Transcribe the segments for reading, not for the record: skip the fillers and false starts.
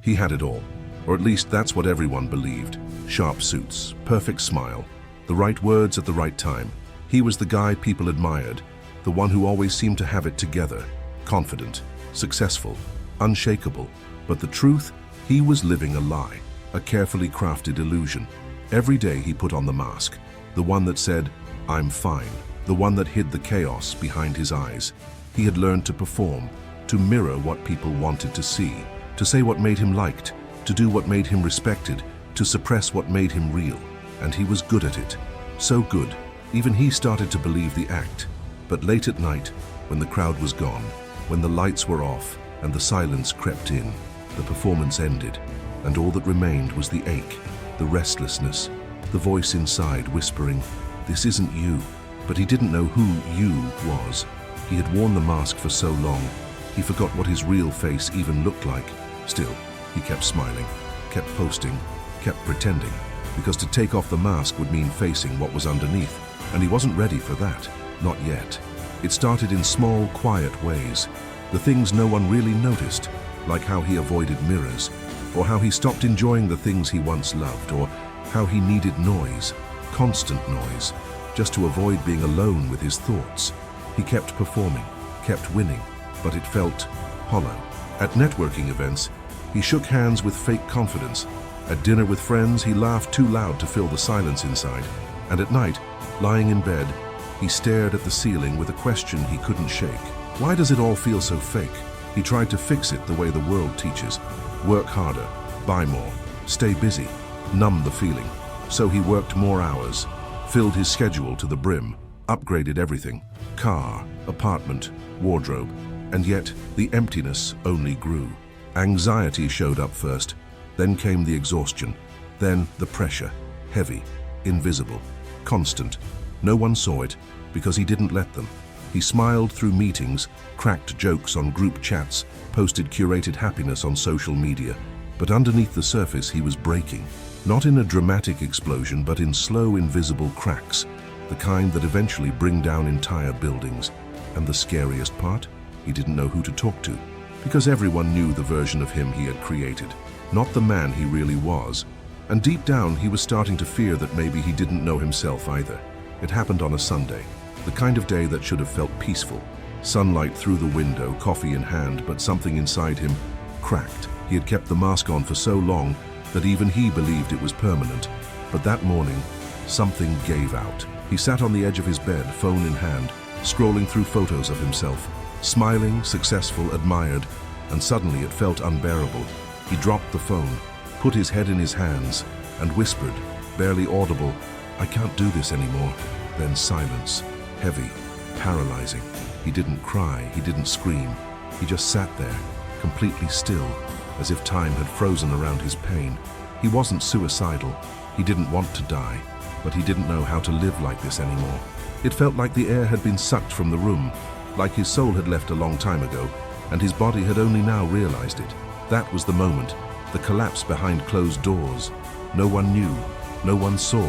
He had it all, or at least that's what everyone believed. Sharp suits, perfect smile, the right words at the right time. He was the guy people admired, the one who always seemed to have it together, confident, successful, unshakable. But the truth, he was living a lie, a carefully crafted illusion. Every day he put on the mask, the one that said, "I'm fine," the one that hid the chaos behind his eyes. He had learned to perform, to mirror what people wanted to see, to say what made him liked, to do what made him respected, to suppress what made him real. And he was good at it. So good, even he started to believe the act. But late at night, when the crowd was gone, when the lights were off and the silence crept in, the performance ended, and all that remained was the ache, the restlessness, the voice inside whispering, "This isn't you." But he didn't know who you was. He had worn the mask for so long, he forgot what his real face even looked like. Still, he kept smiling, kept posting, kept pretending, because to take off the mask would mean facing what was underneath, and he wasn't ready for that, not yet. It started in small, quiet ways, the things no one really noticed, like how he avoided mirrors, or how he stopped enjoying the things he once loved, or how he needed noise, constant noise, just to avoid being alone with his thoughts. He kept performing, kept winning, but it felt hollow. At networking events, he shook hands with fake confidence. At dinner with friends, he laughed too loud to fill the silence inside. And at night, lying in bed, he stared at the ceiling with a question he couldn't shake. Why does it all feel so fake? He tried to fix it the way the world teaches. Work harder, buy more, stay busy, numb the feeling. So he worked more hours, filled his schedule to the brim, upgraded everything, car, apartment, wardrobe, and yet the emptiness only grew. Anxiety showed up first, then came the exhaustion, then the pressure, heavy, invisible, constant. No one saw it because he didn't let them. He smiled through meetings, cracked jokes on group chats, posted curated happiness on social media, but underneath the surface he was breaking. Not in a dramatic explosion, but in slow, invisible cracks, the kind that eventually bring down entire buildings. And the scariest part? He didn't know who to talk to, because everyone knew the version of him he had created, not the man he really was. And deep down, he was starting to fear that maybe he didn't know himself either. It happened on a Sunday, the kind of day that should have felt peaceful. Sunlight through the window, coffee in hand, but something inside him cracked. He had kept the mask on for so long that even he believed it was permanent. But that morning, something gave out. He sat on the edge of his bed, phone in hand, scrolling through photos of himself, smiling, successful, admired, and suddenly it felt unbearable. He dropped the phone, put his head in his hands, and whispered, barely audible, "I can't do this anymore." Then silence, heavy, paralyzing. He didn't cry, he didn't scream. He just sat there, completely still, as if time had frozen around his pain. He wasn't suicidal. He didn't want to die, but he didn't know how to live like this anymore. It felt like the air had been sucked from the room, like his soul had left a long time ago, and his body had only now realized it. That was the moment, the collapse behind closed doors. No one knew, no one saw,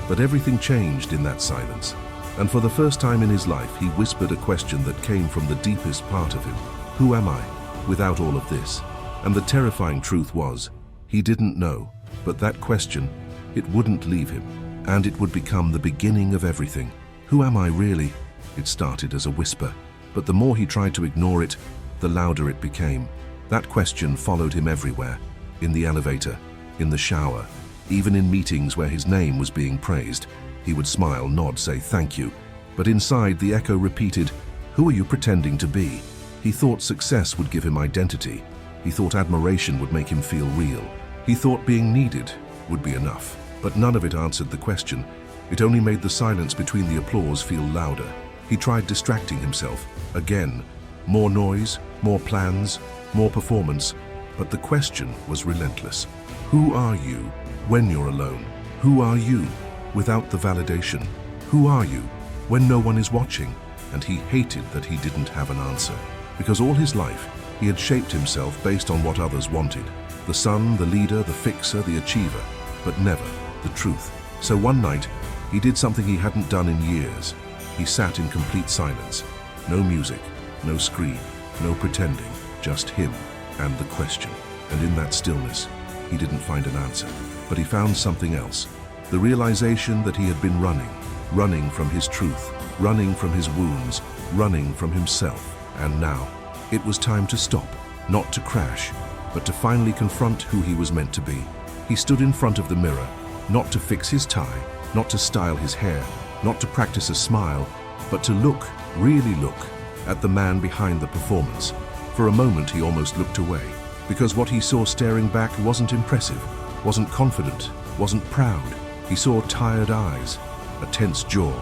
but everything changed in that silence. And for the first time in his life, he whispered a question that came from the deepest part of him. Who am I, without all of this? And the terrifying truth was, he didn't know, but that question, it wouldn't leave him, and it would become the beginning of everything. Who am I really? It started as a whisper, but the more he tried to ignore it, the louder it became. That question followed him everywhere, in the elevator, in the shower, even in meetings where his name was being praised. He would smile, nod, say thank you, but inside the echo repeated, "Who are you pretending to be?" He thought success would give him identity. He thought admiration would make him feel real. He thought being needed would be enough. But none of it answered the question. It only made the silence between the applause feel louder. He tried distracting himself. Again, more noise, more plans, more performance. But the question was relentless. Who are you when you're alone? Who are you without the validation? Who are you when no one is watching? And he hated that he didn't have an answer. Because all his life, he had shaped himself based on what others wanted. The son, the leader, the fixer, the achiever, but never the truth. So one night, he did something he hadn't done in years. He sat in complete silence. No music, no screen, no pretending, just him and the question. And in that stillness, he didn't find an answer, but he found something else. The realization that he had been running from his truth, running from his wounds, running from himself. And now, it was time to stop, not to crash, but to finally confront who he was meant to be. He stood in front of the mirror, not to fix his tie, not to style his hair, not to practice a smile, but to look, really look, at the man behind the performance. For a moment he almost looked away, because what he saw staring back wasn't impressive, wasn't confident, wasn't proud. He saw tired eyes, a tense jaw,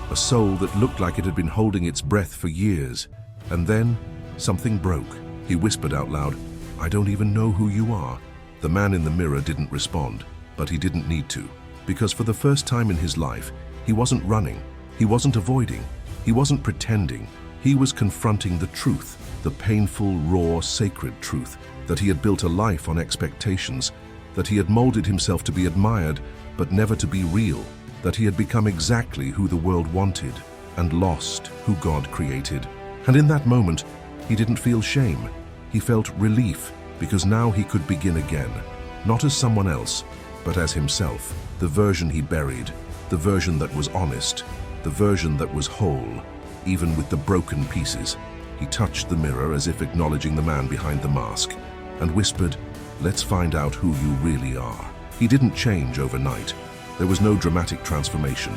a soul that looked like it had been holding its breath for years. And then, something broke. He whispered out loud, "I don't even know who you are." The man in the mirror didn't respond, but he didn't need to, because for the first time in his life, he wasn't running, he wasn't avoiding, he wasn't pretending. He was confronting the truth, the painful, raw, sacred truth, that he had built a life on expectations, that he had molded himself to be admired, but never to be real, that he had become exactly who the world wanted, and lost who God created. And in that moment, he didn't feel shame. He felt relief, because now he could begin again, not as someone else, but as himself, the version he buried, the version that was honest, the version that was whole, even with the broken pieces. He touched the mirror as if acknowledging the man behind the mask, and whispered, "Let's find out who you really are." He didn't change overnight. There was no dramatic transformation,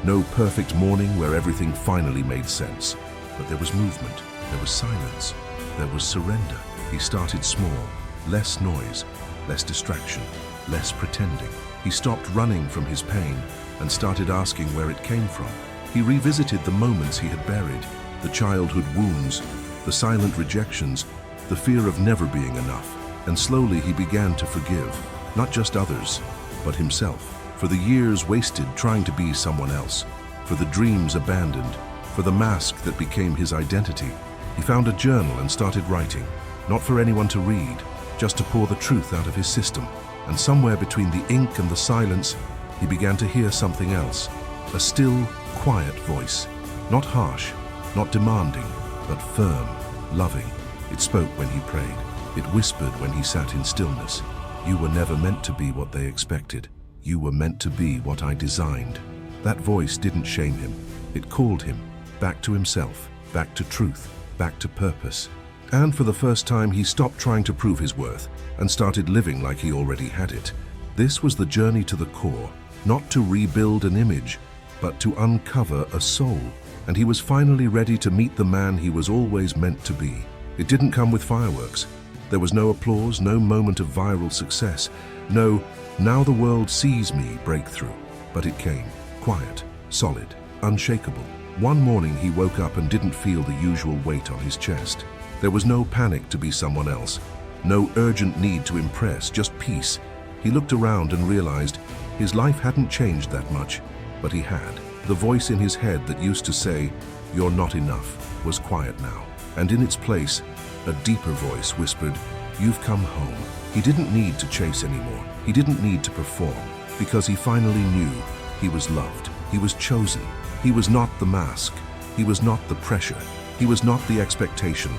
no perfect morning where everything finally made sense. But there was movement, there was silence, there was surrender. He started small, less noise, less distraction, less pretending. He stopped running from his pain and started asking where it came from. He revisited the moments he had buried, the childhood wounds, the silent rejections, the fear of never being enough. And slowly he began to forgive, not just others, but himself, for the years wasted trying to be someone else, for the dreams abandoned, for the mask that became his identity. He found a journal and started writing, not for anyone to read, just to pour the truth out of his system. And somewhere between the ink and the silence, he began to hear something else, a still, quiet voice, not harsh, not demanding, but firm, loving. It spoke when he prayed. It whispered when he sat in stillness. "You were never meant to be what they expected. You were meant to be what I designed." That voice didn't shame him. It called him back to himself, back to truth, back to purpose. And for the first time, he stopped trying to prove his worth and started living like he already had it. This was the journey to the core, not to rebuild an image, but to uncover a soul. And he was finally ready to meet the man he was always meant to be. It didn't come with fireworks. There was no applause, no moment of viral success, no "now the world sees me" breakthrough. But it came, quiet, solid, unshakable. One morning he woke up and didn't feel the usual weight on his chest. There was no panic to be someone else, no urgent need to impress, just peace. He looked around and realized his life hadn't changed that much, but he had. The voice in his head that used to say, "You're not enough," was quiet now. And in its place, a deeper voice whispered, "You've come home." He didn't need to chase anymore. He didn't need to perform, because he finally knew he was loved. He was chosen. He was not the mask. He was not the pressure. He was not the expectation.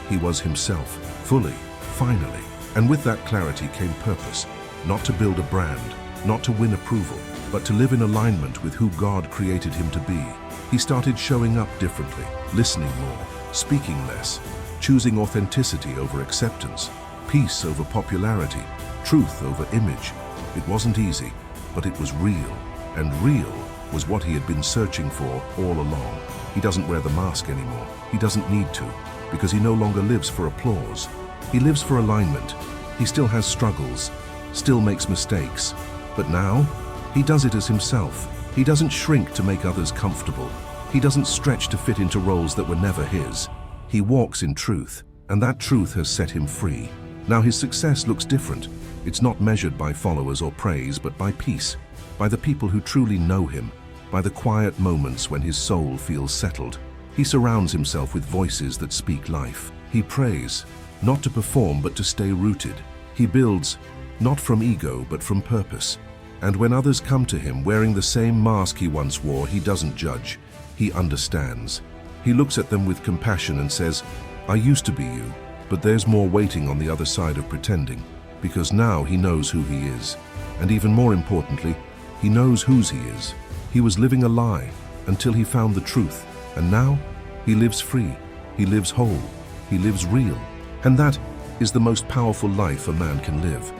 He was himself, fully, finally. And with that clarity came purpose, not to build a brand, not to win approval, but to live in alignment with who God created him to be. He started showing up differently, listening more, speaking less, choosing authenticity over acceptance, peace over popularity, truth over image. It wasn't easy, but it was real, and real was what he had been searching for all along. He doesn't wear the mask anymore. He doesn't need to, because he no longer lives for applause. He lives for alignment. He still has struggles, still makes mistakes, but now he does it as himself. He doesn't shrink to make others comfortable. He doesn't stretch to fit into roles that were never his. He walks in truth, and that truth has set him free. Now his success looks different. It's not measured by followers or praise, but by peace, by the people who truly know him, by the quiet moments when his soul feels settled. He surrounds himself with voices that speak life. He prays, not to perform, but to stay rooted. He builds, not from ego, but from purpose. And when others come to him wearing the same mask he once wore, he doesn't judge. He understands. He looks at them with compassion and says, "I used to be you, but there's more waiting on the other side of pretending." because now he knows who he is. And even more importantly, he knows whose he is. He was living a lie until he found the truth. And now he lives free. He lives whole. He lives real. And that is the most powerful life a man can live.